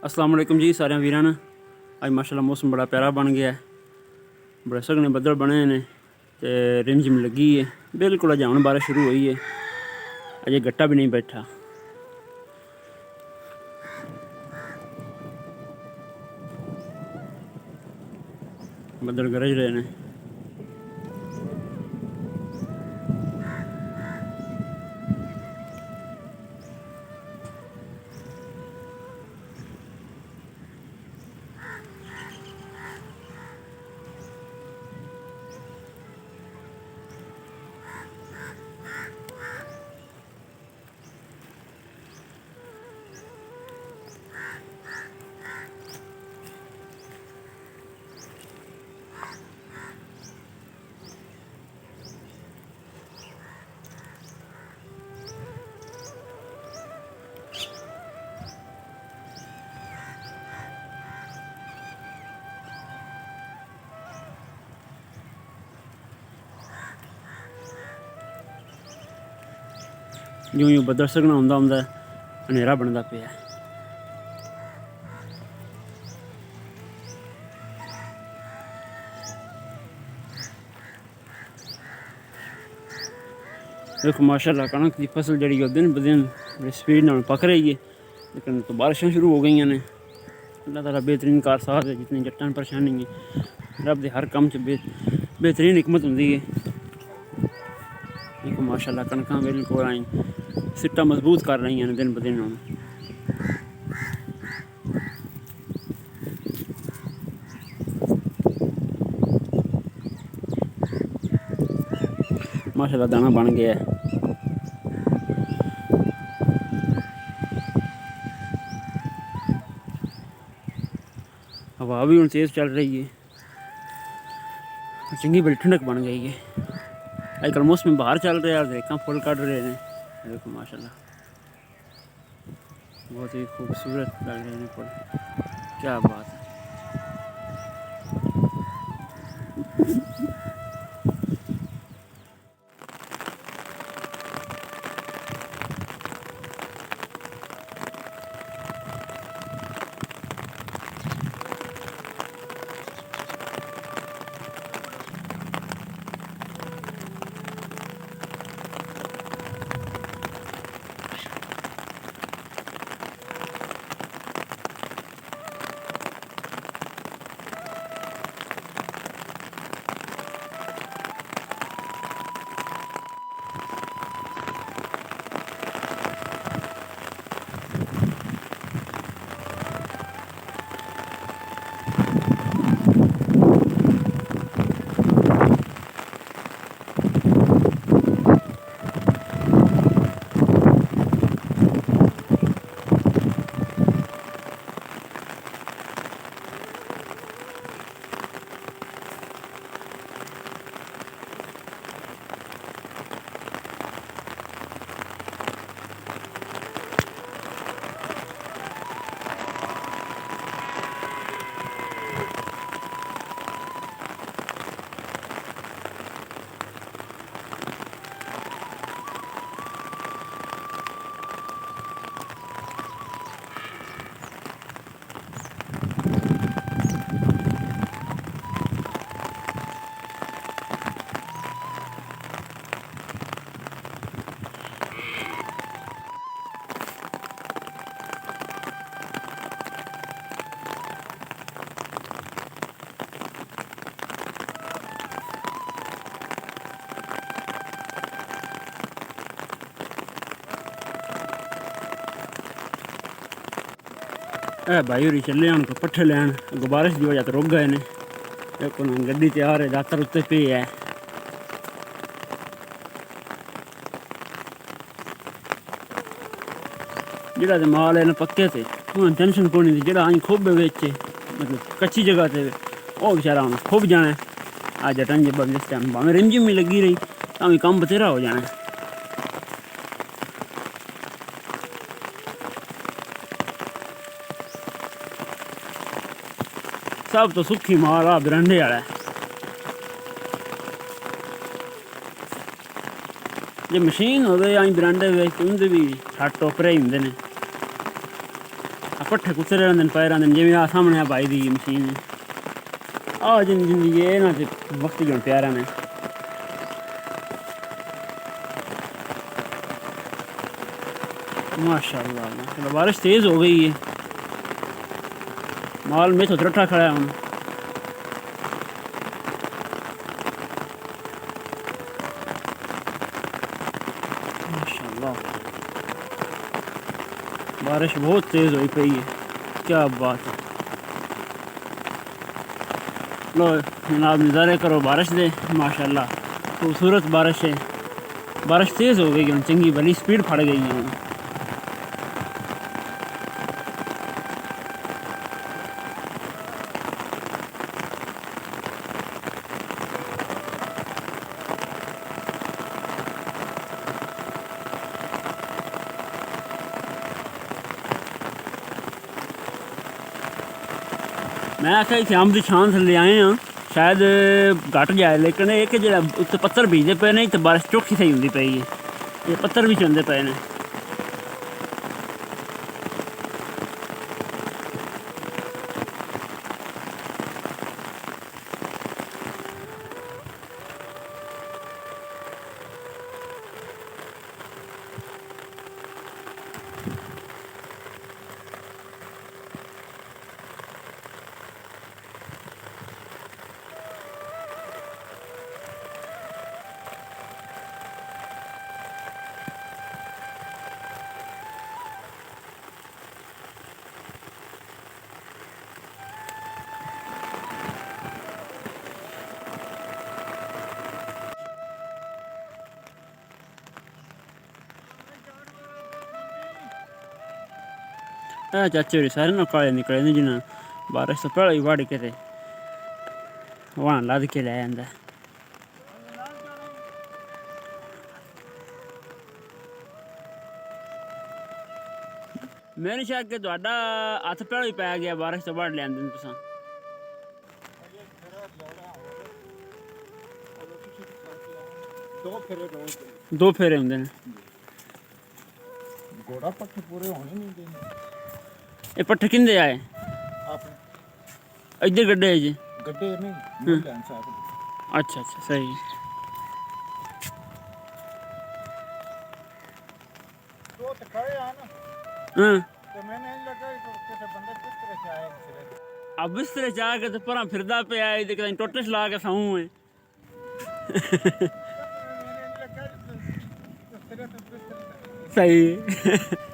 अस्सलाम वालेकुम जी सारे वीरां। अज माशाल्लाह मौसम बड़ा प्यारा बन गया है, बड़े सघने बद्दल बने ने ते रिमझिम लगी है। बिल्कुल अज हूँ बारिश शुरू हुई है, अजे गट्टा भी नहीं बैठा। बद्दल गरज रहे हैं। यूं यूं बद्दल सघना होंदा होंदा हनेरा बनता पिया। देखो माशाल्लाह कणक की फसल जड़ी दिन ब दिन बड़ी स्पीड नाल पक रही है, लेकिन तो बारिशां शुरू हो गई ने। अल्लाह ताला बेहतरीन कार साथ है, जितनी जट्टां परेशानी है रब दे हर काम च बेहतरीन हिकमत होंदी है। देखो माशाल्लाह कणकां बिल्कुल आई सिट्टा मजबूत कर रही हैं दिन ब दिन। हुण माशाल्लाह दाना बन गया है। हवा भी हुण तेज़ चल रही है, चंगी बड़ी ठंडक बन गई है। आजकल मौसम बाहर चल रहा है, रेखा फुल कट रहे हैं। देखो माशाल्लाह बहुत ही खूबसूरत लग रहे हैं फुल, क्या बात है। भाई होरी चले हूँ तो पट्ठे लैन, बारिश की वजह तो रुक गए ने। देखो ना गड्डी तैयार है, दातर उत्ते पे है। जेड़ा ते माल है ना पक्के थे हूँ टेंशन कोई नहीं थी। जेड़ा अं खुब बिच मतलब कच्ची जगह थे वो बेचारा हूँ खुब जाना। अज जटन जबरदस्त टाइम भावें रिमझिम भी लगी रही तो भी कम बथेरा हो जाना। सब तो सुखी माल आ बरांडे वाला है। जे मशीन हो बरांडे उनके भी 60 टोकरे ही होंगे ने। पट्ठे कुतरे रहंदे पए रहंदे जिवें आ सामने आ भाई दी मशीन आ जिंदगी है ना ते वक्त जो प्यारा ने माशाल्लाह माशाल्लाह बारिश तेज़ हो गई है माल में तो रट्ठा खड़ा है हम माशाल्लाह बारिश बहुत तेज़ हुई पई है क्या बात है लो जनाब नज़ारे करो बारिश दे माशाल्लाह खूबसूरत बारिश है बारिश तेज़ हो गई चंगी भली स्पीड फड़ गई है मैं आखिया इतने अंब की छां थले आए हाँ शायद घट जाए लेकिन एक जो उत्ते पत्थर बीजते पे ने तो बारिश चौखी सही होंगी पई है ये पत्थर भी चलते पे ने चाचे होरी सारे ना काले निकले ने जिन्हें बारिश तो पहले ही वाड़ी के वहाँ लद के लै आंदा मैंने शायद कि तुहाडा हत्थ पहले ही पै गया बारिश तो वड़ लिया तुसां दो फेरे होंदे ने घोड़ा पट्ठे पूरे होने नहीं देने ये पट्ठे किंदे आए आपने इधर गड्ढे जी गड्ढे नहीं मूल साहब अच्छा अच्छा सही तो खड़े हैं ना हाँ तो मैंने लगा कि किसी बंदे किस तरह से आए इसलिए अब बिस्तरे चा के तो परा फिरदा पे आए तो कहीं टोटे ला के साऊं है मैंने लगा कि सही